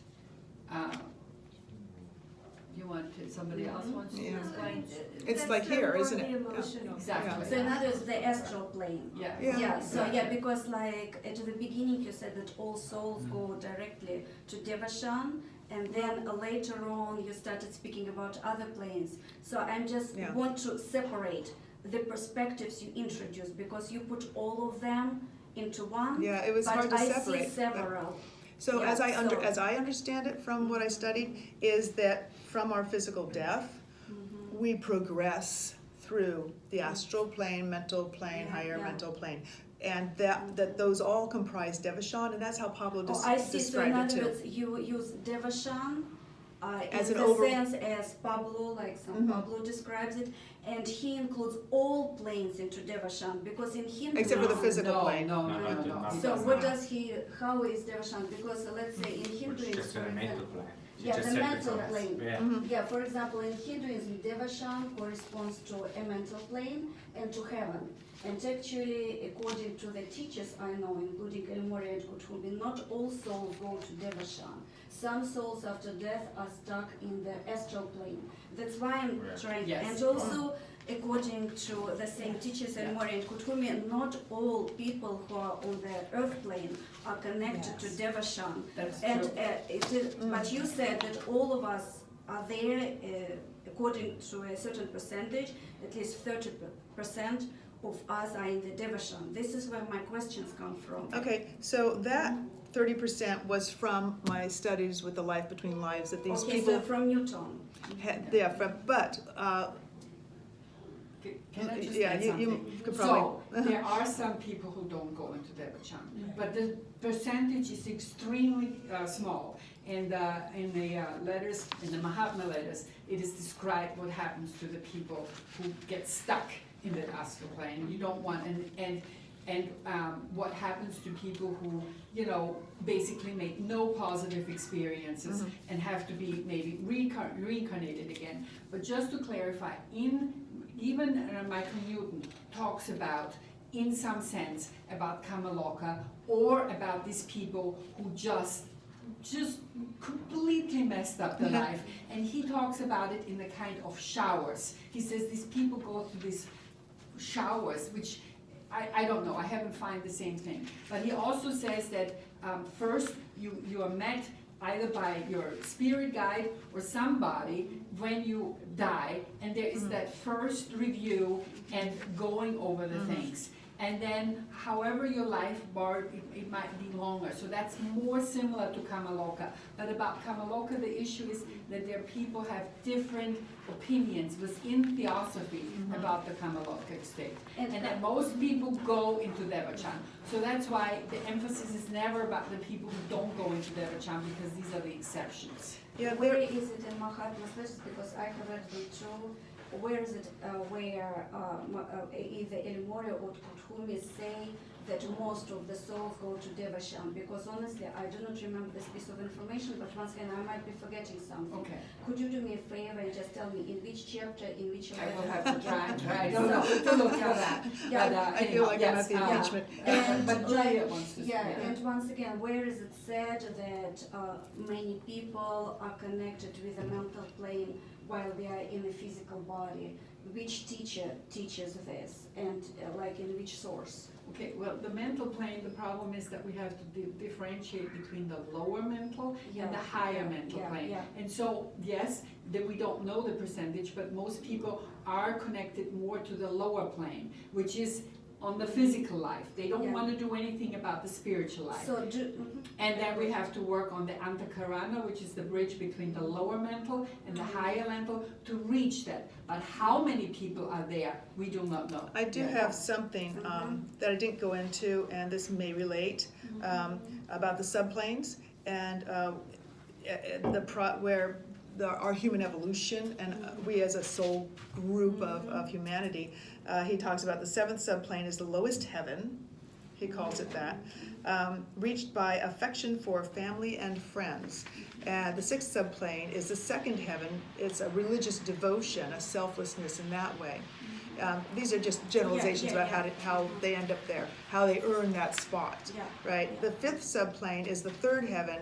You want somebody else wants to Yeah. explain? It's like here, isn't it? Yeah. Exactly. So in other words, the astral plane. Yeah. Yeah. So yeah, because like at the beginning you said that all souls go directly to Devachan, and then later on you started speaking about other planes. So I'm just Yeah. want to separate the perspectives you introduced, because you put all of them into one. Yeah, it was hard to But I separate. see several. So Yeah, as I so- understand it from what I studied, is that from our physical death, Mhm. we progress through the astral plane, mental plane, Yeah, higher yeah. mental plane. And that those all comprise Devachan, and that's how Pablo Oh, I see. So in described it other too. words, you use Devachan As in an the over- sense as Pablo, like some Mhm. Pablo describes it, and he includes all planes into Devachan, because in Hinduism. Except for the physical plane. No. So what does he? How is Devachan? Because let's say in Which is Hinduism, just for a mental example, plan. It's yeah, just the separate mental from us. plane. Yeah. Mhm. Yeah, for example, in Hinduism, Devachan corresponds to a mental plane and to heaven. And actually, according to the teachers I know, including Elmore and Kutubi, not all souls go to Devachan. Some souls after death are stuck in the astral plane. That's why I'm Right. trying. Yes. And also, according to the same teachers, Elmore and Kutubi, not all people who are on the earth plane are connected to Yes. Devachan. That's And true. but you said that all of us are there, according to a certain percentage, at least 30% of us are in the Devachan. This is where my questions come from. Okay, so that 30% was from my studies with the life between lives that these Okay, people so from Newton. had, yeah, from, but, Can I just yeah, add you something? could So, probably. there are some people who don't go into Devachan, but the percentage is extremely small. And in the letters, in the Mahatma letters, it is described what happens to the people who get stuck in the astral plane. You don't want, and what happens to people who, you know, basically make no positive experiences and have to be maybe reincarnated again. But just to clarify, even Michael Newton talks about, in some sense, about Kamaloka or about these people who just completely messed up their life. And he talks about it in the kind of showers. He says these people go through these showers, which I don't know, I haven't found the same thing. But he also says that first you are met either by your spirit guide or somebody when you die, and there is that first review and going over the things. And then, however your life bar, it might be longer. So that's more similar to Kamaloka. But about Kamaloka, the issue is that there people have different opinions within Theosophy about the Kamaloka state. And that most people go into Devachan. So that's why the emphasis is never about the people who don't go into Devachan, because these are the exceptions. Yeah, Where is it in Mahatma's letters? Because I have read them too. Where is it where either Elmore or Kuthumi say that most of the souls go to Devachan? Because honestly, I do not remember this piece of information, but once again, I might be forgetting something. Okay. Could you do me a favor and just tell me in which chapter, in which I will letter? have to try. I don't know to look for that. Yeah, But, I feel like I'm at the yes, impeachment. but Julia wants to Yeah, speak. and once again, where is it said that many people are connected with the mental plane while they are in a physical body? Which teacher teaches this, and like in which source? Okay, well, the mental plane, the problem is that we have to differentiate between the lower mental and the higher mental plane. Yeah. And so, yes, that we don't know the percentage, but most people are connected more to the lower plane, which is on the physical life. They don't want to do anything about the spiritual life. So And then we have to work on the antakarana, which is the bridge between the lower mental and the higher mental, to reach that. But how many people are there, we do not know. I do have something that I didn't go into, and this may relate, about the subplanes and our human evolution, and we as a soul group of humanity. He talks about the seventh subplane is the lowest heaven, he calls it that, reached by affection for family and friends. And the sixth subplane is the second heaven. It's a religious devotion, a selflessness in that way. These are just generalizations about how they end up there, how they earn that spot, right? The fifth subplane is the third heaven,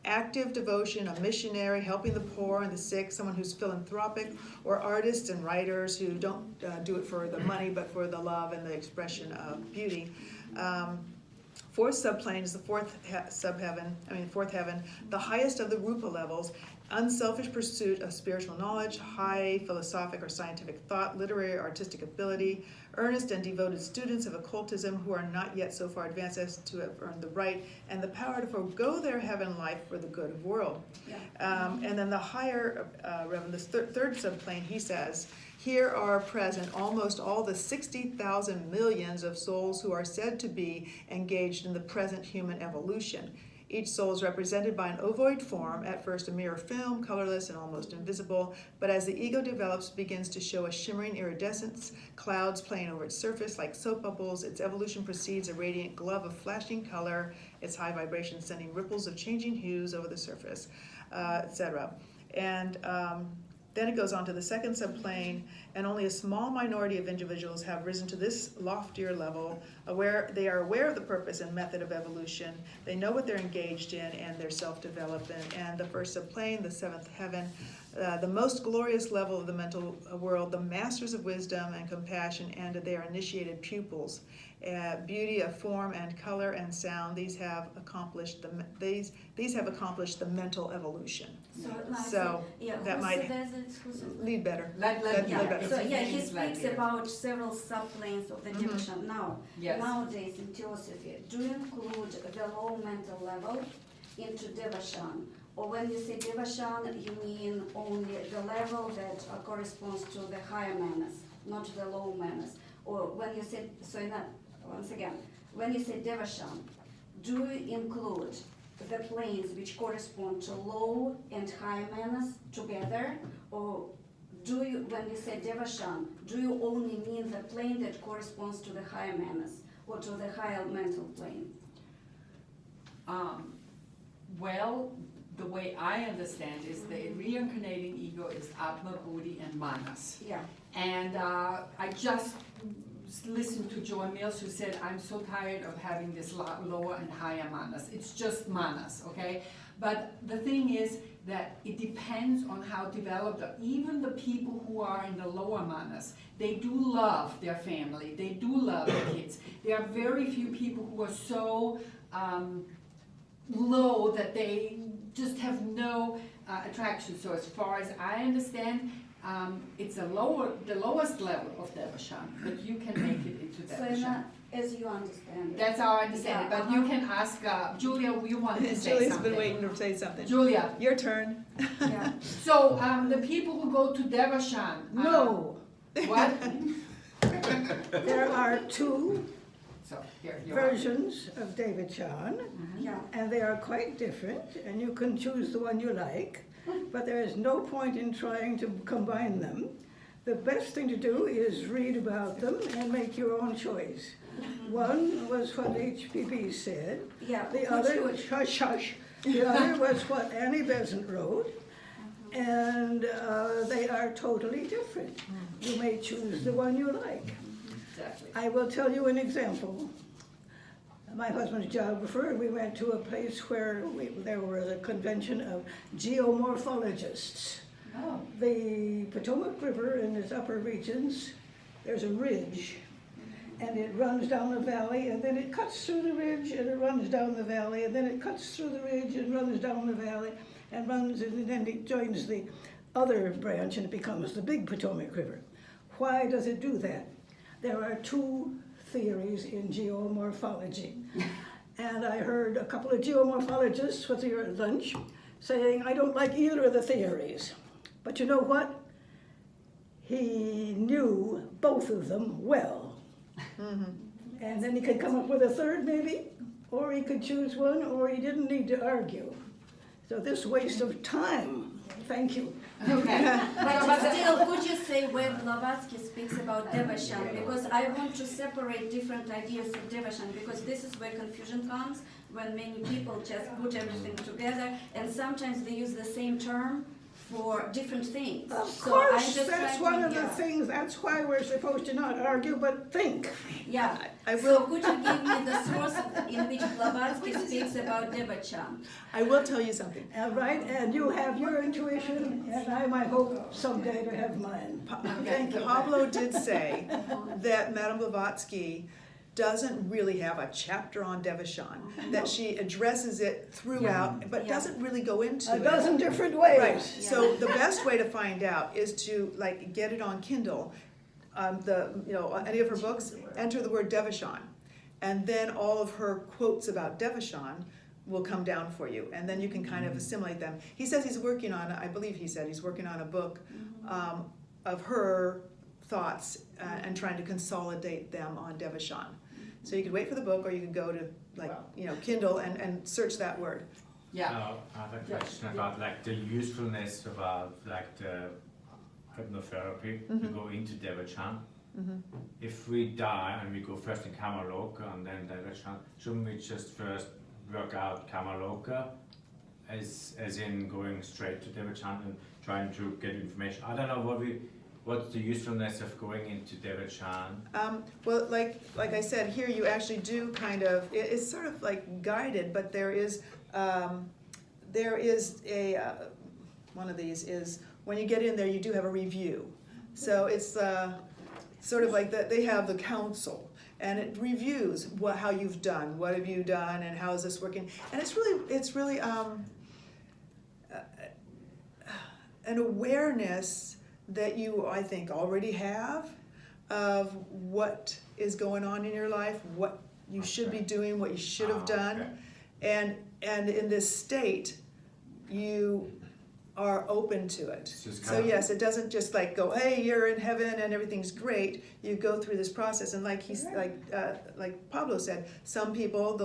active devotion, a missionary, helping the poor and the sick, someone who's philanthropic, or artists and writers who don't do it for the money, but for the love and the expression of beauty. Fourth subplane is the fourth heaven, the highest of the rupa levels, unselfish pursuit of spiritual knowledge, high philosophic or scientific thought, literary or artistic ability, earnest and devoted students of occultism who are not yet so far advanced as to have earned the right and the power to forego their heaven life for the good of the world. And then the higher heaven, the third subplane, he says, here are present almost all the 60,000 millions of souls who are said to be engaged in the present human evolution. Each soul is represented by an ovoid form, at first a mirror film, colorless and almost invisible, but as the ego develops, begins to show a shimmering iridescence, clouds playing over its surface like soap bubbles. Its evolution precedes a radiant glove of flashing color, its high vibration sending ripples of changing hues over the surface, etc. And then it goes on to the second subplane, and only a small minority of individuals have risen to this loftier level. They are aware of the purpose and method of evolution. They know what they're engaged in and their self-development. And the first subplane, the seventh heaven, the most glorious level of the mental world, the masters of wisdom and compassion, and they are initiated pupils. beauty of form and color and sound. These have accomplished the mental evolution. So, like, So, yeah, that who's might- who's Lead better. Let Yeah. better. So yeah, It's he his speaks idea. about several subplanes of the Devachan. Now, Yes. nowadays in Theosophy, do you include the low mental level into Devachan? Or when you say Devachan, you mean only the level that corresponds to the higher manas, not the low manas? Or when you say, so in that, once again, when you say Devachan, do you include the planes which correspond to low and high manas together? Or do you, when you say Devachan, do you only mean the plane that corresponds to the higher manas or to the higher mental plane? Well, the way I understand is the reincarnating ego is Atma, Buddhi, and Manas. Yeah. And I just listened to Joan Mills, who said, I'm so tired of having this lower and higher manas. It's just manas, okay? But the thing is that it depends on how developed, even the people who are in the lower manas, they do love their family, they do love their kids. There are very few people who are so low that they just have no attraction. So as far as I understand, it's the lowest level of Devachan, but you can make it into So in Devachan. that, as you understand it. That's how I understand it, Yeah, but you can ask, Julia, you wanted to say Julie's something. been waiting to say something. Julia, Your turn. Yeah. so the people who go to Devachan. No, What? there are two So, here, you are. versions of Devachan, Yeah. and they are quite different, and you can choose the one you like, but there is no point in trying to combine them. The best thing to do is read about them and make your own choice. One was what HPP said, Yeah. the Could other, you- hush, hush, the other was what Annie Besant wrote, and they are totally different. You may choose the one you like. Exactly. I will tell you an example. My husband's geographer, we went to a place where there was a convention of geomorphologists. Oh, The Potomac River in its upper regions, there's a ridge, and it runs down the valley, and then it cuts through the ridge, and it runs down the valley, and then it cuts through the ridge and runs down the valley, and runs, and then it joins the other branch, and it becomes the big Potomac River. Why does it do that? There are two theories in geomorphology. And I heard a couple of geomorphologists with their lunch saying, I don't like either of the theories. But you know what? He knew both of them well. And then he could come up with a third maybe, or he could choose one, or he didn't need to argue. So this waste of time, thank you. okay. But still, could you say where Blavatsky speaks about Devachan? Because I want to separate different ideas of Devachan, because this is where confusion comes, when many people just put everything together, and sometimes they use the same term for different things. Of So I'm course, just that's trying one to- of the yeah. things, that's why we're supposed to not argue, but think. Yeah. I So will- could you give me the source in which Blavatsky speaks about Devachan? I will tell you something. All right, and you have your intuition, and I might hope someday to have mine. Thank you. Pablo did say that Madame Blavatsky doesn't really have a chapter on Devachan, that she addresses it throughout, but Yeah. doesn't really go into A it. dozen different ways. Right, so the best way to find out is to like get it on Kindle, any of her books, enter the word Devachan, and then all of her quotes about Devachan will come down for you, and then you can kind of assimilate them. He says he's working on, I believe he said he's working on a book of her thoughts and trying to consolidate them on Devachan. So you could wait for the book, or you could go to Kindle and search that word. Yeah. I have a question about like the usefulness about like the hypnotherapy to go into Devachan. If we die and we go first in Kamaloka and then Devachan, shouldn't we just first work out Kamaloka as in going straight to Devachan and trying to get information? I don't know what's the usefulness of going into Devachan? Well, like I said, here you actually do kind of, it's sort of like guided, but there is a, one of these is, when you get in there, you do have a review. So it's sort of like that, they have the council, and it reviews how you've done, what have you done, and how is this working. And it's really an awareness that you, I think, already have of what is going on in your life, what you should be doing, what you should have done. Okay. And in this state, you are open to it. So yes, it doesn't just like go, hey, you're in heaven and everything's great. You go through this process, and like Pablo said, some people,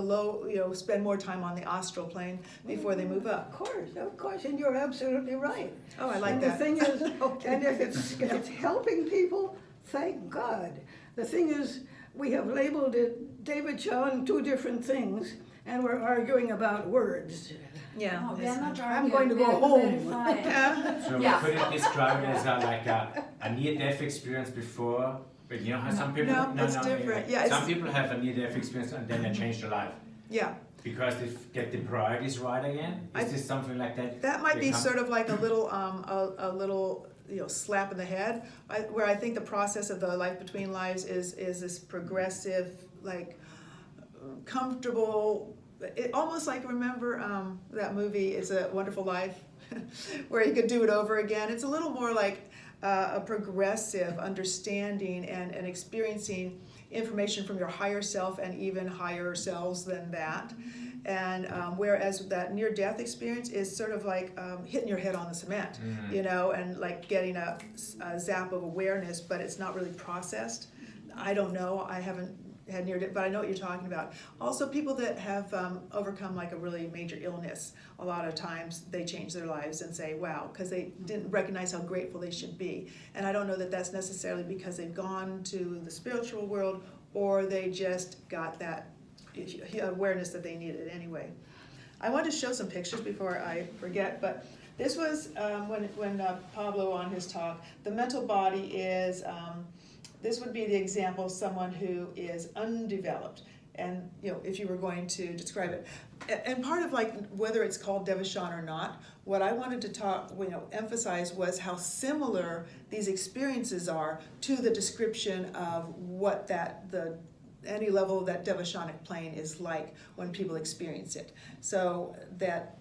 spend more time on the astral plane before they move up. Of course, and you're absolutely right. Oh, I like And that. the thing is, and if it's helping people, thank God. The thing is, we have labeled it, Devachan, 2 different things, and we're arguing about words. Yeah. No, we are not I'm arguing, going to we go are home. verifying. So Yeah. we could describe it as like a near-death experience before, but you know how some people... No, it's different. Yeah, some it's- people have a near-death experience and then they change their life. Yeah. Because they get the priorities right again? Is this something like that? That might be become- sort of like a little slap in the head, where I think the process of the life between lives is this progressive, like comfortable. It almost like, remember that movie It's a Wonderful Life, where you could do it over again. It's a little more like a progressive understanding and experiencing information from your higher self and even higher selves than that. And whereas that near-death experience is sort of like hitting your head on the cement, and like getting a zap of awareness, but it's not really processed. I don't know. I haven't had near-death, but I know what you're talking about. Also, people that have overcome like a really major illness, a lot of times they change their lives and say, wow, because they didn't recognize how grateful they should be. And I don't know that that's necessarily because they've gone to the spiritual world or they just got that awareness that they needed anyway. I want to show some pictures before I forget, but this was when Pablo on his talk, the mental body is, this would be the example of someone who is undeveloped, and if you were going to describe it. And part of like whether it's called Devachan or not, what I wanted to emphasize was how similar these experiences are to the description of what any level of that Devachanic plane is like when people experience it. So that,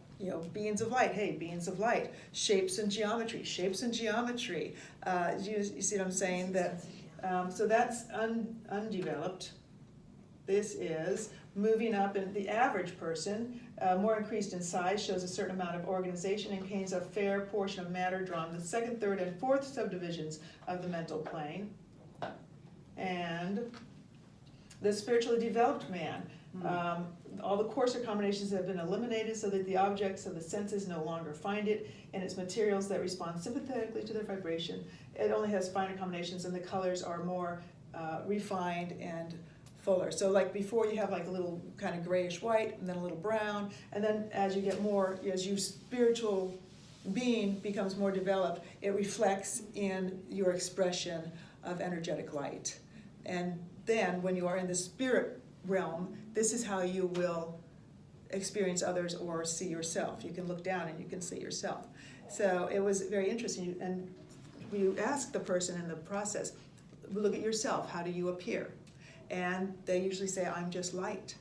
beings of light, hey, beings of light, shapes and geometry. You see what I'm saying? That so that's undeveloped. This is moving up, and the average person, more increased in size, shows a certain amount of organization and contains a fair portion of matter drawn to the 2nd, 3rd, and 4th subdivisions of the mental plane. And the spiritually developed man, all the coarser combinations have been eliminated so that the objects of the senses no longer find it, and its materials that respond sympathetically to their vibration. It only has finer combinations, and the colors are more refined and fuller. So like before, you have like a little kind of grayish white, and then a little brown, and then as you get more, as your spiritual being becomes more developed, it reflects in your expression of energetic light. And then when you are in the spirit realm, this is how you will experience others or see yourself. You can look down and you can see yourself. So it was very interesting. And you ask the person in the process, look at yourself, how do you appear? And they usually say, I'm just light.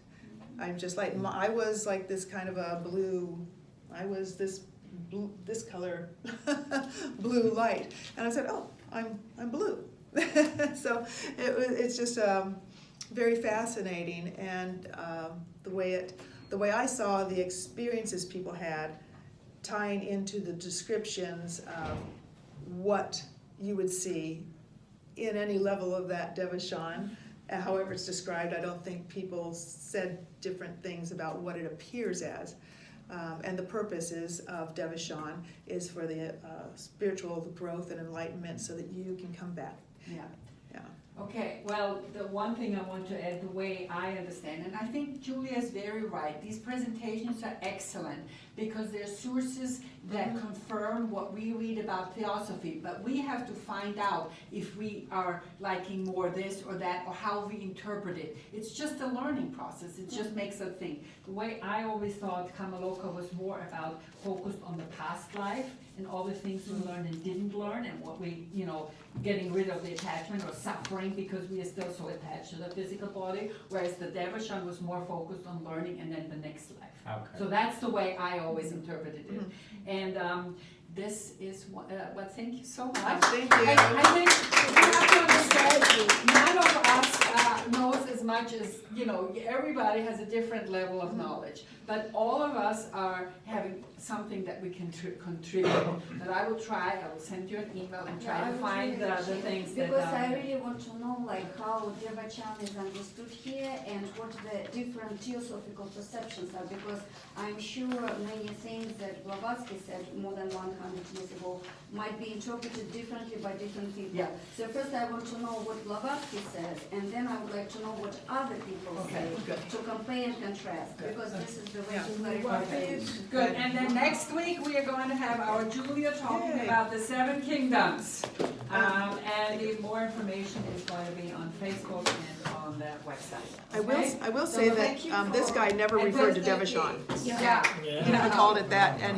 I'm just light. And I was like this kind of a blue, I was this color, blue light. And I said, oh, I'm blue. So it's just very fascinating, and the way I saw the experiences people had, tying into the descriptions of what you would see in any level of that Devachan. However it's described, I don't think people said different things about what it appears as. And the purposes of Devachan is for the spiritual growth and enlightenment so that you can come back. Yeah. Yeah. Okay, well, the one thing I want to add, the way I understand, and I think Julia is very right, these presentations are excellent because they're sources that confirm what we read about theosophy, but we have to find out if we are liking more this or that or how we interpret it. It's just a learning process, it just makes us think. The way I always thought Kamaloka was more about focused on the past life and all the things we learned and didn't learn, and what we, getting rid of the attachment or suffering mind because we are still so attached to the physical body, whereas the Devachan was more focused on learning and then the next life. Okay. So that's the way I always interpreted it. And this is what, thank you so much. Thank you. I think you have to understand, none of us knows as much as, everybody has a different level of knowledge. But all of us are having something that we can contribute. But I will send you an email and try to find the things that... Because I really want to know how Devachan is understood here and what the different theosophical perceptions are, because I'm sure many things that Blavatsky said more than 100 years ago might be interpreted differently by different people. Yeah. So first I want to know what Blavatsky says, and then I would like to know what other people say, to compare and contrast, because this is the way to clarify things. Good, and then next week we are going to have our Julia talking about the 7 kingdoms. And more information is going to be on Facebook and on the website. Okay? I will So say thank that you this for- guy never and referred to birthday Devachan. cake. Yeah. He called it that, and